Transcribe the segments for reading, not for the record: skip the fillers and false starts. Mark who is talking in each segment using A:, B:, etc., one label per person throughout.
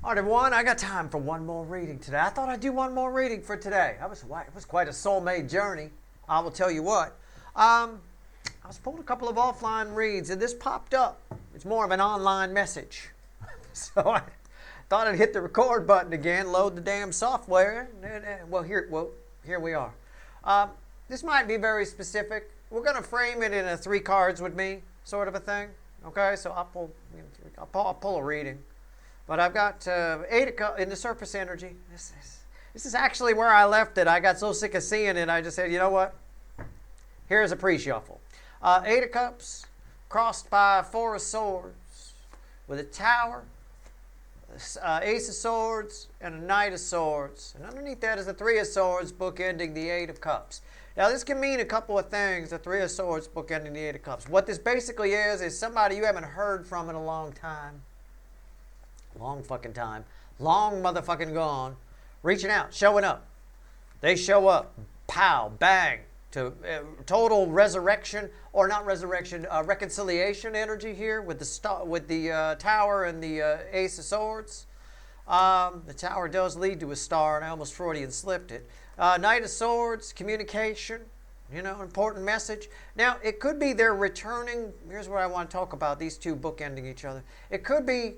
A: All right, everyone, I got time for one more reading today. I thought I'd do one more reading for today. It was quite a soul-made journey. I will tell you what. I was pulling a couple of offline reads, and this popped up. It's more of an online message. So I thought I'd hit the record button again, load the damn software. Well, here we are. This might be very specific. We're going to frame it in a 3 cards with me sort of a thing. Okay, so I'll pull a reading. But I've got 8 in the surface energy. This is actually where I left it. I got so sick of seeing it, I just said, you know what? Here's a pre-shuffle. 8 of Cups crossed by 4 of Swords with a Tower, Ace of Swords, and a Knight of Swords. And underneath that is a 3 of Swords bookending the 8 of Cups. Now, this can mean a couple of things, the 3 of Swords bookending the 8 of Cups. What this basically is somebody you haven't heard from in a long time. Long fucking time. Long motherfucking gone. Reaching out, showing up. They show up. Pow, bang. To total resurrection, or not resurrection, reconciliation energy here with the Tower and the Ace of Swords. The Tower does lead to a star, and I almost Freudian slipped it. Knight of Swords, communication, important message. Now, it could be they're returning. Here's what I want to talk about, these two bookending each other. It could be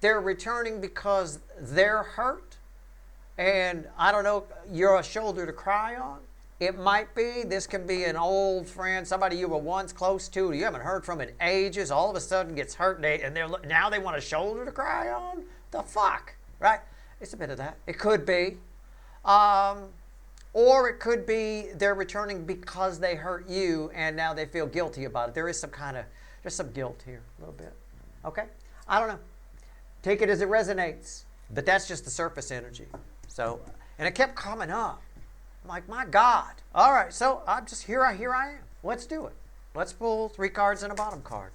A: they're returning because they're hurt, and I don't know, you're a shoulder to cry on. It might be, this can be an old friend, somebody you were once close to, you haven't heard from in ages, all of a sudden gets hurt, and now they want a shoulder to cry on? The fuck, right? It's a bit of that. It could be. Or it could be they're returning because they hurt you, and now they feel guilty about it. There's some guilt here, a little bit. Okay? I don't know. Take it as it resonates. But that's just the surface energy. So, and it kept coming up. I'm like, my God. All right, so I'm just here I am. Let's do it. Let's pull 3 cards and a bottom card.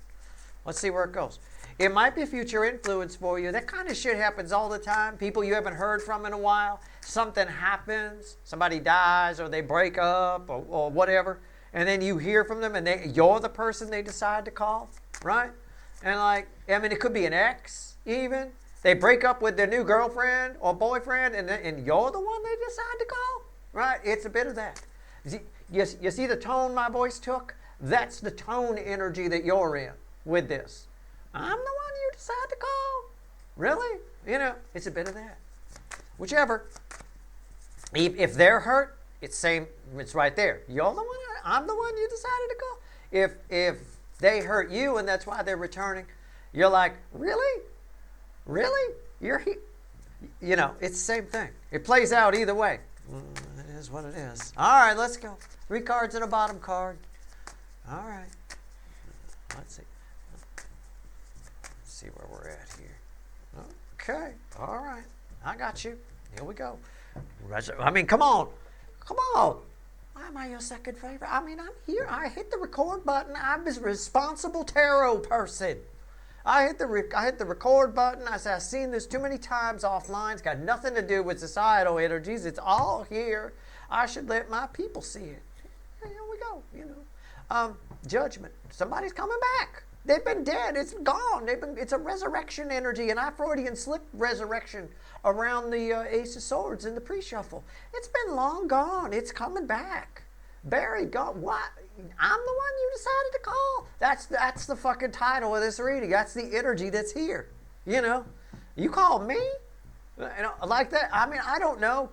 A: Let's see where it goes. It might be future influence for you. That kind of shit happens all the time. People you haven't heard from in a while. Something happens. Somebody dies or they break up or whatever. And then you hear from them and you're the person they decide to call, right? And it could be an ex. Even they break up with their new girlfriend or boyfriend, and you're the one they decide to call, right? It's a bit of that. You see the tone my voice took? That's the tone energy that you're in with this. I'm the one you decide to call. Really? It's a bit of that. Whichever. If they're hurt, it's right there. You're the one. I'm the one you decided to call. If they hurt you and that's why they're returning, you're like, really? Really? You're here? It's the same thing. It plays out either way. It is what it is. All right, let's go. 3 cards and a bottom card. All right. Let's see. Let's see where we're at here. Okay. All right. I got you. Here we go. Come on. Come on. Why am I your second favorite? I'm here. I hit the record button. I'm a responsible tarot person. I hit the record button. I said, I've seen this too many times offline. It's got nothing to do with societal energies. It's all here. I should let my people see it. Here we go, judgment. Somebody's coming back. They've been dead. It's gone. It's a resurrection energy, and I Freudian slipped resurrection around the Ace of Swords in the pre-shuffle. It's been long gone. It's coming back. Buried, gone. What? I'm the one you decided to call. That's the fucking title of this reading. That's the energy that's here. You call me? Like that. I don't know.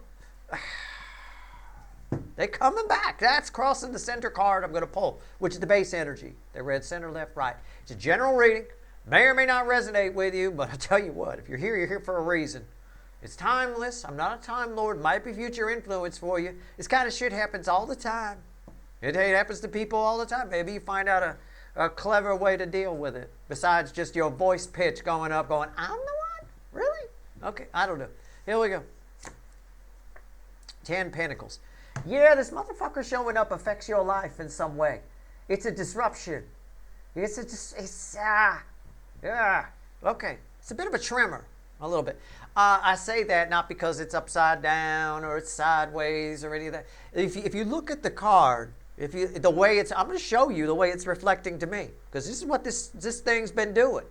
A: They're coming back. That's crossing the center card I'm going to pull, which is the base energy. They read center, left, right. It's a general reading. May or may not resonate with you, but I'll tell you what. If you're here for a reason. It's timeless. I'm not a time lord. Might be future influence for you. This kind of shit happens all the time. It happens to people all the time. Maybe you find out a clever way to deal with it. Besides just your voice pitch going up, going, I'm the one? Really? Okay, I don't know. Here we go. 10 Pentacles. Yeah, this motherfucker showing up affects your life in some way. It's a disruption. Okay. It's a bit of a tremor, a little bit. I say that not because it's upside down or it's sideways or any of that. If you look at the card, I'm going to show you the way it's reflecting to me, because this is what this thing's been doing.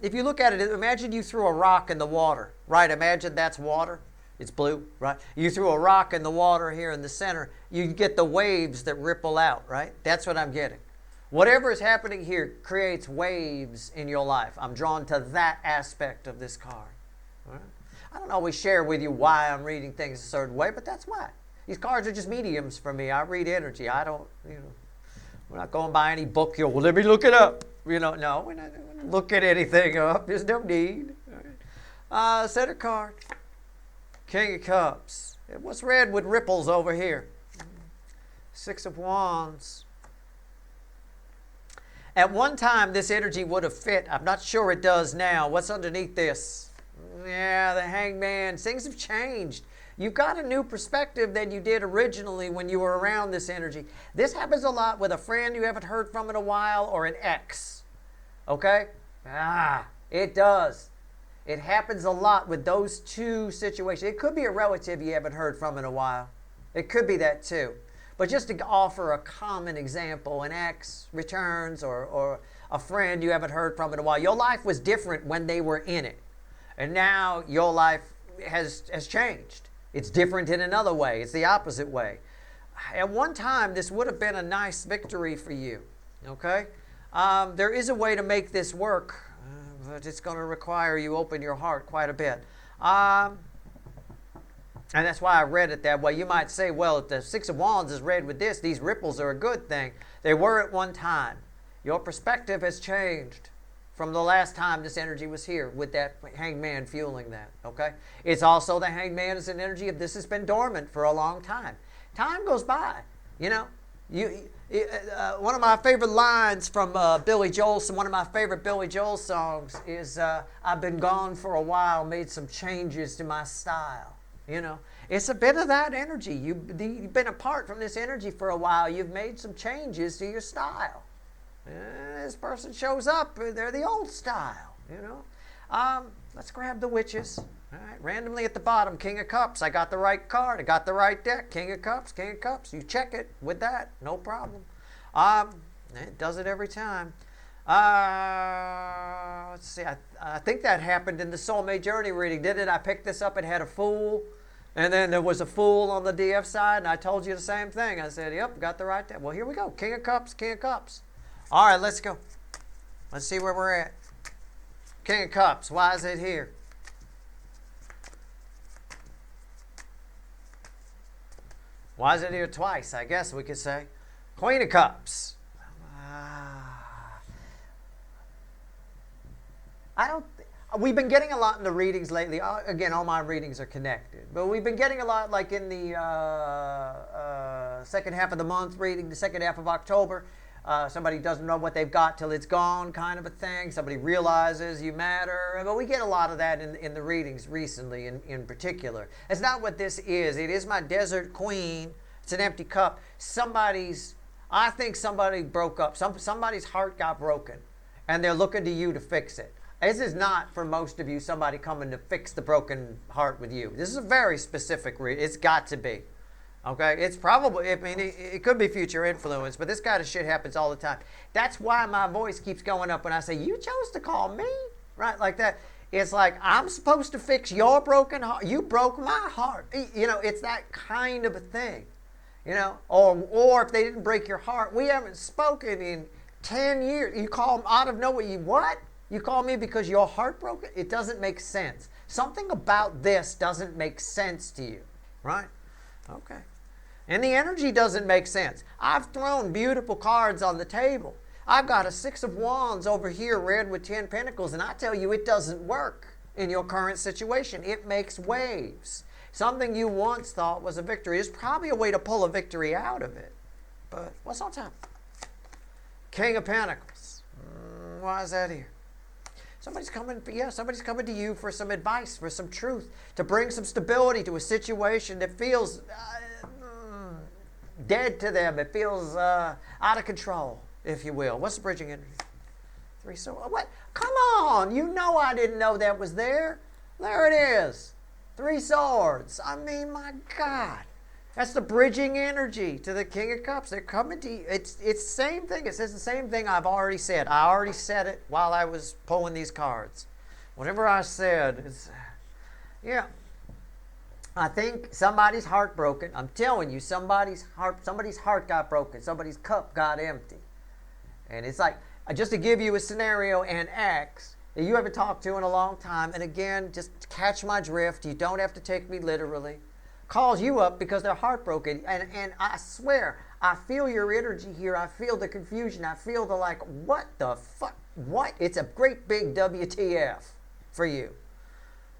A: If you look at it, imagine you threw a rock in the water, right? Imagine that's water. It's blue, right? You threw a rock in the water here in the center, you get the waves that ripple out, right? That's what I'm getting. Whatever is happening here creates waves in your life. I'm drawn to that aspect of this card. Right? I don't always share with you why I'm reading things a certain way, but that's why. These cards are just mediums for me. I read energy. I don't, we're not going by any book. Well, let me look it up. No, we're not look at anything up. There's no need. Right. Center card. King of Cups. What's red with ripples over here? Six of Wands. At one time, this energy would have fit. I'm not sure it does now. What's underneath this? Yeah, the Hangman. Things have changed. You've got a new perspective than you did originally when you were around this energy. This happens a lot with a friend you haven't heard from in a while or an ex. Okay? It does. It happens a lot with those two situations. It could be a relative you haven't heard from in a while. It could be that too. But just to offer a common example, an ex returns or a friend you haven't heard from in a while. Your life was different when they were in it. And now your life has changed. It's different in another way. It's the opposite way. At one time, this would have been a nice victory for you. Okay? There is a way to make this work, but it's going to require you open your heart quite a bit. And that's why I read it that way. You might say, well, if the Six of Wands is read with this, these ripples are a good thing. They were at one time. Your perspective has changed from the last time this energy was here with that Hangman fueling that, okay? It's also the Hangman is an energy of this has been dormant for a long time. Time goes by, one of my favorite lines from Billy Joel, one of my favorite Billy Joel songs is, I've been gone for a while, made some changes to my style. It's a bit of that energy. You've been apart from this energy for a while. You've made some changes to your style. This person shows up, they're the old style, Let's grab the witches. All right, randomly at the bottom, King of Cups. I got the right card. I got the right deck. King of Cups, King of Cups. You check it with that, no problem. It does it every time. Let's see. I think that happened in the Soulmate Journey reading, didn't it? I picked this up. It had a Fool. And then there was a Fool on the DF side, and I told you the same thing. I said, yep, got the right deck. Well, here we go. King of Cups, King of Cups. All right, let's go. Let's see where we're at. King of Cups, why is it here? Why is it here twice, I guess we could say. Queen of Cups. We've been getting a lot in the readings lately. Again, all my readings are connected. But we've been getting a lot like in the second half of the month reading, the second half of October. Somebody doesn't know what they've got till it's gone kind of a thing. Somebody realizes you matter. But we get a lot of that in the readings recently in particular. It's not what this is. It is my Desert Queen. It's an empty cup. I think somebody broke up. Somebody's heart got broken. And they're looking to you to fix it. This is not, for most of you, somebody coming to fix the broken heart with you. This is a very specific read. It's got to be. Okay? It's probably, it could be future influence, but this kind of shit happens all the time. That's why my voice keeps going up when I say, you chose to call me? Right? Like that. It's like, I'm supposed to fix your broken heart. You broke my heart. It's that kind of a thing. Or if they didn't break your heart, we haven't spoken in 10 years. You call them out of nowhere. What? You call me because your heart broke? It doesn't make sense. Something about this doesn't make sense to you, right? Okay. And the energy doesn't make sense. I've thrown beautiful cards on the table. I've got a Six of Wands over here, red with 10 Pentacles, and I tell you it doesn't work in your current situation. It makes waves. Something you once thought was a victory. There's probably a way to pull a victory out of it. But what's on top? King of Pentacles. Why is that here? Somebody's coming to you for some advice, for some truth, to bring some stability to a situation that feels dead to them. It feels out of control, if you will. What's the bridging energy? Three swords. What? Come on! You know I didn't know that was there. There it is. Three swords. My God. That's the bridging energy to the King of Cups. They're coming to you. It's the same thing. It says the same thing I've already said. I already said it while I was pulling these cards. Whenever I said, yeah, I think somebody's heartbroken. I'm telling you, somebody's heart got broken. Somebody's cup got empty. And it's like, just to give you a scenario, an ex that you haven't talked to in a long time, and again, just catch my drift. You don't have to take me literally. Calls you up because they're heartbroken. And I swear, I feel your energy here. I feel the confusion. I feel the like, what the fuck? What? It's a great big WTF for you.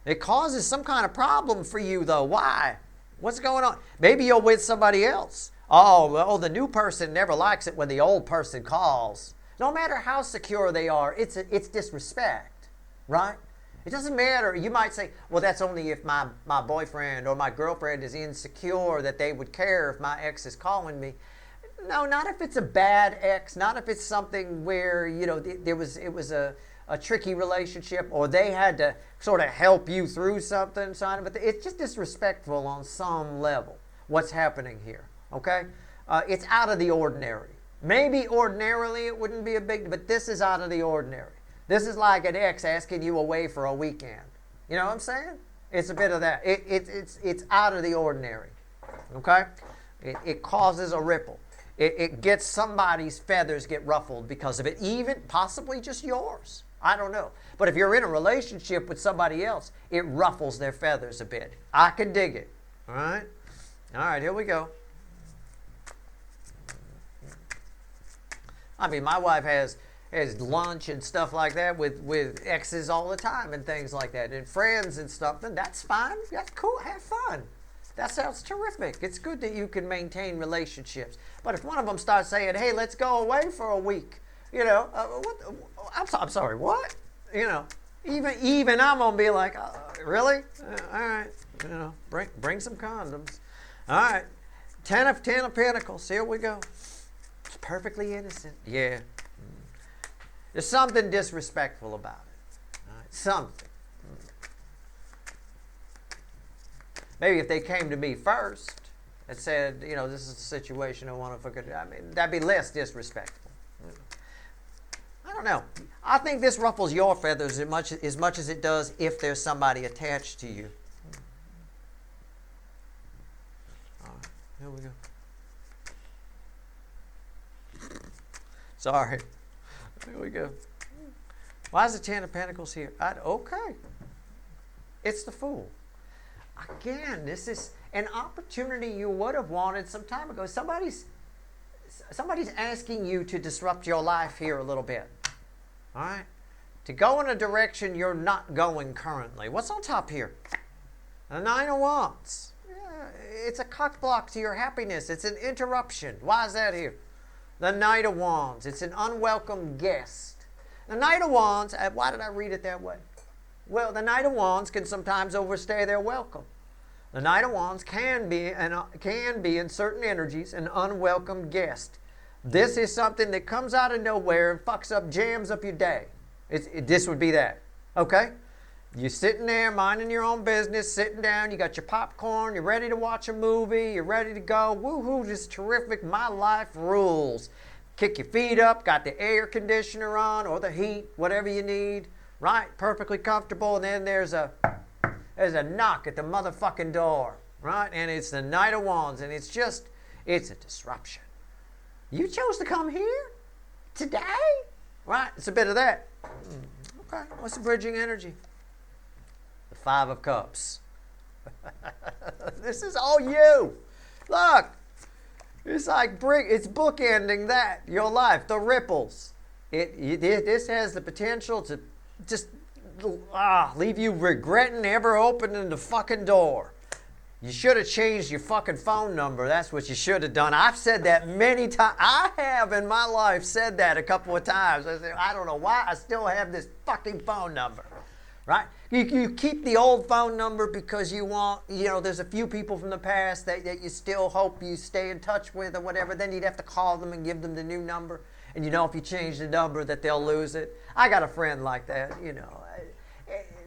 A: It causes some kind of problem for you, though. Why? What's going on? Maybe you're with somebody else. Oh, well, the new person never likes it when the old person calls. No matter how secure they are, it's disrespect, right? It doesn't matter. You might say, well, that's only if my boyfriend or my girlfriend is insecure that they would care if my ex is calling me. No, not if it's a bad ex. Not if it's something where, you know, it was a tricky relationship or they had to sort of help you through something. But it's just disrespectful on some level, what's happening here, okay? It's out of the ordinary. Maybe ordinarily it wouldn't be a big, but this is out of the ordinary. This is like an ex asking you away for a weekend. You know what I'm saying? It's a bit of that. It's out of the ordinary. Okay? It causes a ripple. It gets somebody's feathers get ruffled because of it, even possibly just yours. I don't know. But if you're in a relationship with somebody else, it ruffles their feathers a bit. I can dig it. All right? All right, here we go. I mean, my wife has lunch and stuff like that with exes all the time and things like that and friends and stuff, and that's fine. That's cool. Have fun. That sounds terrific. It's good that you can maintain relationships. But if one of them starts saying, hey, let's go away for a week, you know, I'm sorry, what? You know, even I'm going to be like, really? All right, you know, bring some condoms. All right, 10 of Pentacles, here we go. It's perfectly innocent. Yeah. There's something disrespectful about it. All right? Something. Maybe if they came to me first and said, you know, this is a situation I want to forget. I mean, that'd be less disrespectful. I don't know. I think this ruffles your feathers as much as it does if there's somebody attached to you. All right, here we go. Sorry. There we go. Why is the 10 of Pentacles here? Okay. It's the Fool. Again, this is an opportunity you would have wanted some time ago. Somebody's asking you to disrupt your life here a little bit. All right? To go in a direction you're not going currently. What's on top here? The 9 of Wands. Yeah, it's a cock block to your happiness. It's an interruption. Why is that here? The Knight of Wands. It's an unwelcome guest. The Knight of Wands, why did I read it that way? Well, the Knight of Wands can sometimes overstay their welcome. The Knight of Wands can be in certain energies an unwelcome guest. This is something that comes out of nowhere and fucks up, jams up your day. This would be that. Okay? You're sitting there minding your own business, sitting down, you got your popcorn, you're ready to watch a movie, you're ready to go. Woohoo, this is terrific, my life rules. Kick your feet up, got the air conditioner on or the heat, whatever you need, right? Perfectly comfortable, and then there's a knock at the motherfucking door, right? And it's the Knight of Wands, and it's a disruption. You chose to come here today? Right, it's a bit of that. Okay, what's the bridging energy? 5 of Cups. This is all you. Look, it's like it's bookending that, your life, the ripples. This has the potential to just leave you regretting ever opening the fucking door. You should have changed your fucking phone number. That's what you should have done. I've said that many times. I have in my life said that a couple of times. I said, I don't know why I still have this fucking phone number. Right? You keep the old phone number because you want, there's a few people from the past that you still hope you stay in touch with or whatever. Then you'd have to call them and give them the new number. And if you change the number that they'll lose it. I got a friend like that,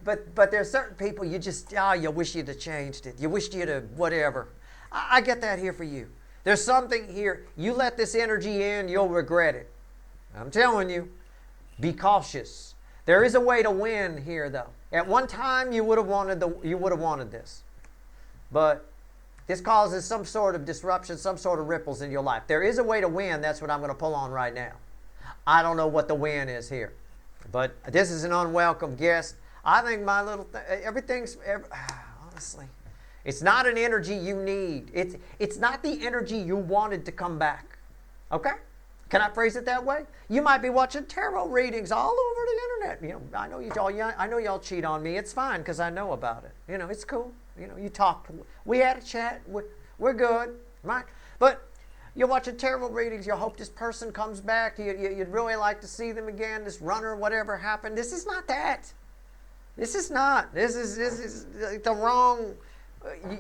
A: But there's certain people you just, you wish you'd have changed it. You wished you'd have whatever. I get that here for you. There's something here. You let this energy in, you'll regret it. I'm telling you. Be cautious. There is a way to win here, though. At one time, you would have wanted this, but this causes some sort of disruption, some sort of ripples in your life. There is a way to win. That's what I'm going to pull on right now. I don't know what the win is here, but this is an unwelcome guest. I think my little honestly, it's not an energy you need. It's not the energy you wanted to come back. Okay? Can I phrase it that way? You might be watching tarot readings all over the internet. You know, I know y'all cheat on me. It's fine because I know about it. You know, it's cool. You know, you talked. We had a chat. We're good, right? But you're watching tarot readings. You hope this person comes back. You'd really like to see them again. This runner, whatever happened. This is not that. This is not. This is the wrong.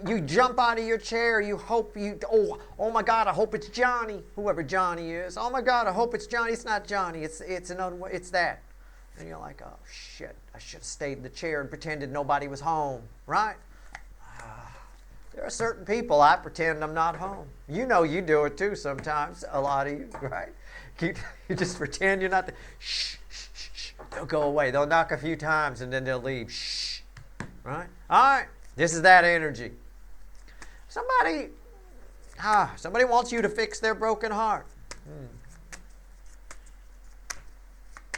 A: You jump out of your chair. You hope oh my God, I hope it's Johnny, whoever Johnny is. Oh my God, I hope it's Johnny. It's not Johnny. It's that. And you're like, oh shit, I should have stayed in the chair and pretended nobody was home, right? There are certain people I pretend I'm not home. You know you do it too sometimes. A lot of you, right? You just pretend you're not there. Shh, shh, shh, shh. They'll go away. They'll knock a few times and then they'll leave. Shh, right? All right. This is that energy. Somebody wants you to fix their broken heart.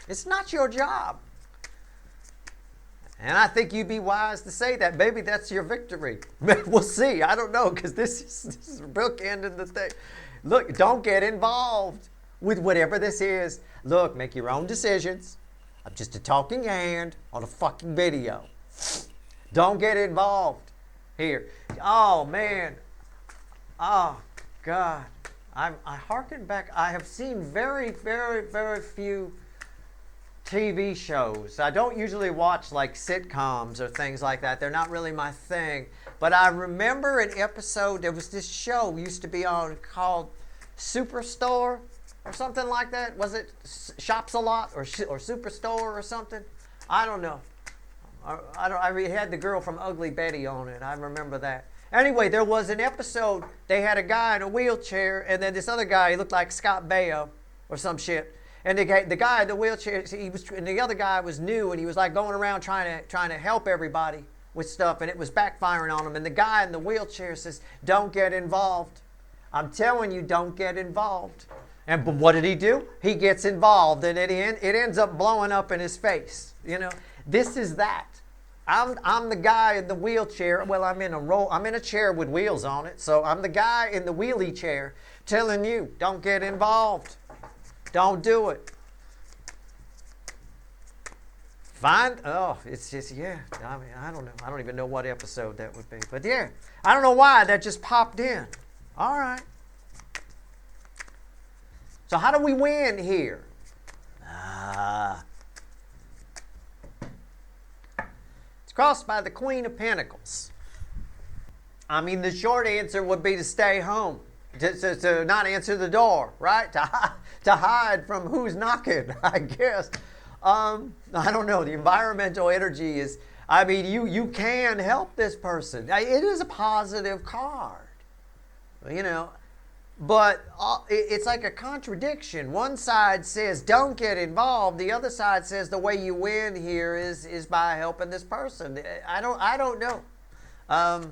A: It's not your job. And I think you'd be wise to say that. Maybe that's your victory. We'll see. I don't know, because this is bookending the thing. Look, don't get involved with whatever this is. Look, make your own decisions. I'm just a talking hand on a fucking video. Don't get involved here. Oh, man. Oh, God. I hearken back. I have seen very, very, very few TV shows. I don't usually watch like sitcoms or things like that. They're not really my thing. But I remember an episode, there was this show used to be on called Superstore or something like that. Was it Shops a Lot or Superstore or something? I don't know. I had the girl from Ugly Betty on it. I remember that. Anyway, there was an episode. They had a guy in a wheelchair, and then this other guy, he looked like Scott Baio or some shit. And the guy in the wheelchair, and the other guy was new, and he was like going around trying to help everybody with stuff, and it was backfiring on him. And the guy in the wheelchair says, "Don't get involved. I'm telling you, don't get involved." And but what did he do? He gets involved, and it ends up blowing up in his face. You know, this is that. I'm the guy in the wheelchair. Well, I'm in a chair with wheels on it. So I'm the guy in the wheelie chair telling you, don't get involved. Don't do it. It's just, yeah. I mean, I don't know. I don't even know what episode that would be. But yeah, I don't know why that just popped in. All right. So how do we win here? It's crossed by the Queen of Pentacles. I mean, the short answer would be to stay home. To not answer the door, right? To hide from who's knocking, I guess. I don't know. The environmental energy is, I mean, you can help this person. It is a positive card, you know. But it's like a contradiction. One side says, don't get involved. The other side says the way you win here is by helping this person. I don't know. Yeah,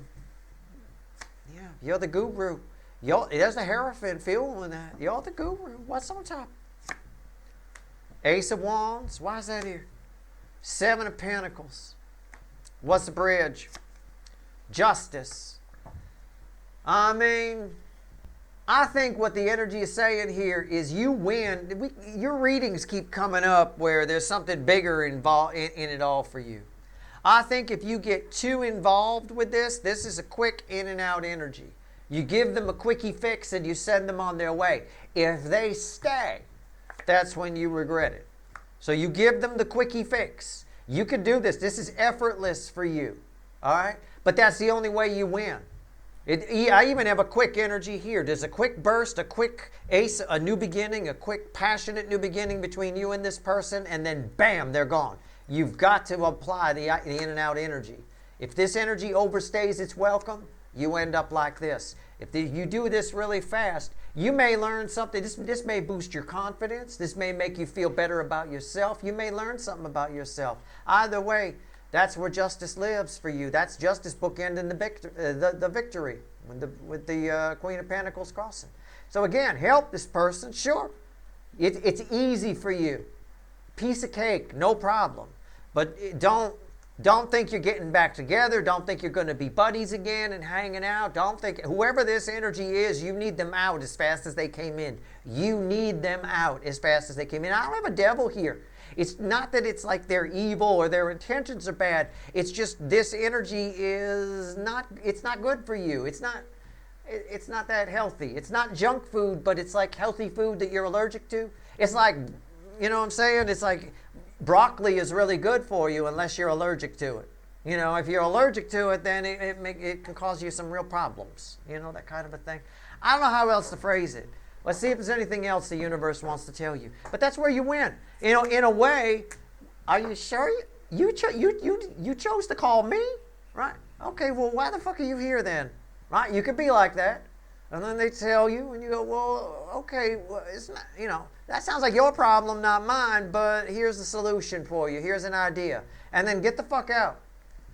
A: you're the guru. There's a Hierophant feeling that. You're the guru. What's on top? Ace of Wands. Why is that here? Seven of Pentacles. What's the bridge? Justice. I mean, I think what the energy is saying here is you win. Your readings keep coming up where there's something bigger involved in it all for you. I think if you get too involved with this is a quick in and out energy. You give them a quickie fix and you send them on their way. If they stay, that's when you regret it. So you give them the quickie fix. You can do this. This is effortless for you. All right? But that's the only way you win. I even have a quick energy here. There's a quick burst, a quick ace, a new beginning, a quick passionate new beginning between you and this person, and then bam, they're gone. You've got to apply the in and out energy. If this energy overstays its welcome, you end up like this. If you do this really fast, you may learn something. This may boost your confidence. This may make you feel better about yourself. You may learn something about yourself. Either way, that's where justice lives for you. That's justice bookending the victory with the Queen of Pentacles crossing. So again, help this person, sure. It's easy for you. Piece of cake, no problem. But don't think you're getting back together. Don't think you're going to be buddies again and hanging out. Don't think, whoever this energy is, you need them out as fast as they came in. You need them out as fast as they came in. I don't have a devil here. It's not that it's like they're evil or their intentions are bad. It's just this energy is not, it's not good for you. It's not that healthy. It's not junk food, but it's like healthy food that you're allergic to. It's like, you know what I'm saying? It's like, broccoli is really good for you unless you're allergic to it. You know, if you're allergic to it, then it can cause you some real problems. You know, that kind of a thing. I don't know how else to phrase it. Let's see if there's anything else the universe wants to tell you. But that's where you win. You know, in a way, are you sure you chose to call me? Right? Okay, well, why the fuck are you here then? Right? You could be like that. And then they tell you, and you go, well, okay, well, it's not, you know, that sounds like your problem, not mine, but here's the solution for you. Here's an idea. And then get the fuck out.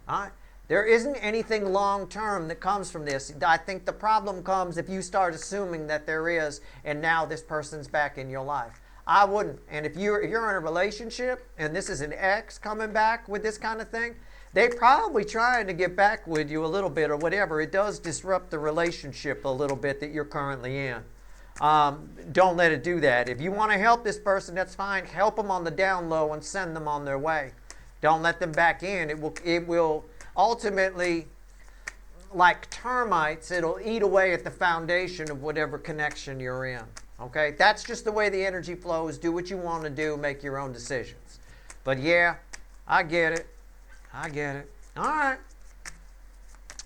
A: All right? There isn't anything long-term that comes from this. I think the problem comes if you start assuming that there is, and now this person's back in your life. I wouldn't. And if you're in a relationship, and this is an ex coming back with this kind of thing, they're probably trying to get back with you a little bit or whatever. It does disrupt the relationship a little bit that you're currently in. Don't let it do that. If you want to help this person, that's fine. Help them on the down low and send them on their way. Don't let them back in. It will ultimately, like termites, it'll eat away at the foundation of whatever connection you're in. Okay? That's just the way the energy flows. Do what you want to do. Make your own decisions. But yeah, I get it. I get it. All right.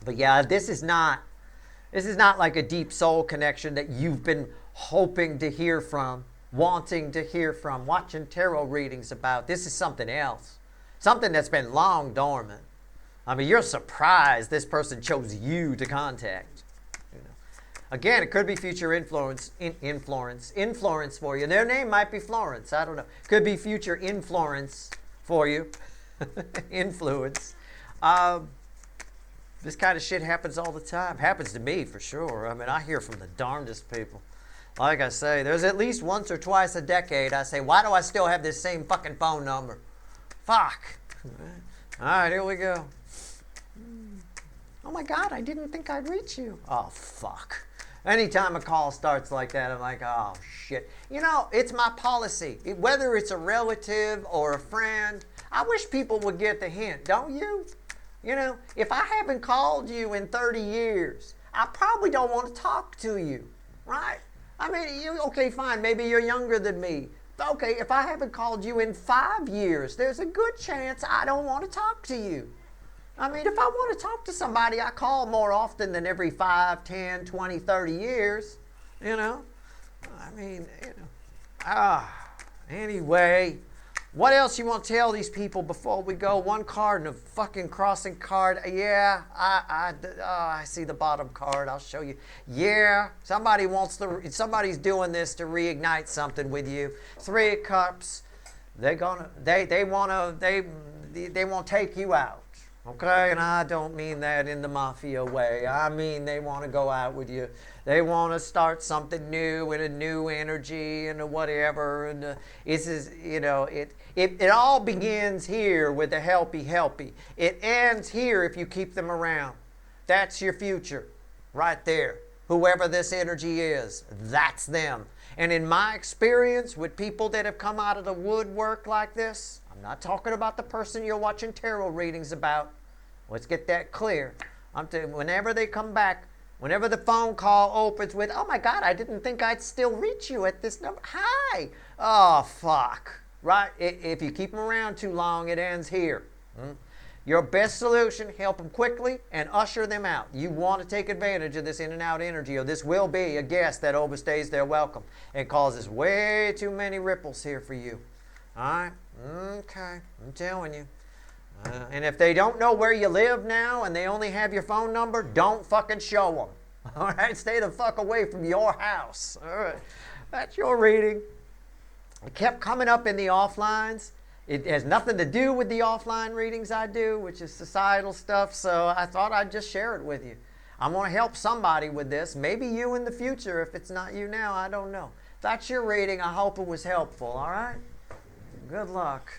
A: But yeah, this is not like a deep soul connection that you've been hoping to hear from, wanting to hear from, watching tarot readings about. This is something else. Something that's been long dormant. I mean, you're surprised this person chose you to contact. You know. Again, it could be future influence for you. Their name might be Florence. I don't know. Could be future influence for you. Influence. This kind of shit happens all the time. Happens to me for sure. I mean, I hear from the darndest people. Like I say, there's at least once or twice a decade I say, why do I still have this same fucking phone number? Fuck. All right, here we go. Oh my God, I didn't think I'd reach you. Oh, fuck. Anytime a call starts like that, I'm like, oh, shit. You know, it's my policy. Whether it's a relative or a friend, I wish people would get the hint, don't you? You know, if I haven't called you in 30 years, I probably don't want to talk to you, right? I mean, okay, fine, maybe you're younger than me. Okay, if I haven't called you in 5 years, there's a good chance I don't want to talk to you. I mean, if I want to talk to somebody, I call more often than every 5, 10, 20, 30 years, you know? I mean, you know. Anyway. What else you want to tell these people before we go? One card and a fucking crossing card. Yeah, I see the bottom card. I'll show you. Yeah, somebody's doing this to reignite something with you. 3 of Cups. They won't take you out. Okay, and I don't mean that in the mafia way. I mean they want to go out with you. They want to start something new and a new energy and a whatever. And it all begins here with the helpy. It ends here if you keep them around. That's your future, right there. Whoever this energy is, that's them. And in my experience with people that have come out of the woodwork like this, I'm not talking about the person you're watching tarot readings about. Let's get that clear. Whenever they come back, whenever the phone call opens with, oh my God, I didn't think I'd still reach you at this number. Hi. Oh, fuck. Right? If you keep them around too long, it ends here. Your best solution, help them quickly and usher them out. You want to take advantage of this in and out energy, or this will be a guest that overstays their welcome and causes way too many ripples here for you. All right? Okay. I'm telling you. And if they don't know where you live now and they only have your phone number, don't fucking show them. All right, stay the fuck away from your house. All right, that's your reading. It kept coming up in the offlines. It has nothing to do with the offline readings I do, which is societal stuff, so I thought I'd just share it with you. I'm going to help somebody with this. Maybe you in the future. If it's not you now, I don't know. That's your reading. I hope it was helpful, all right? Good luck.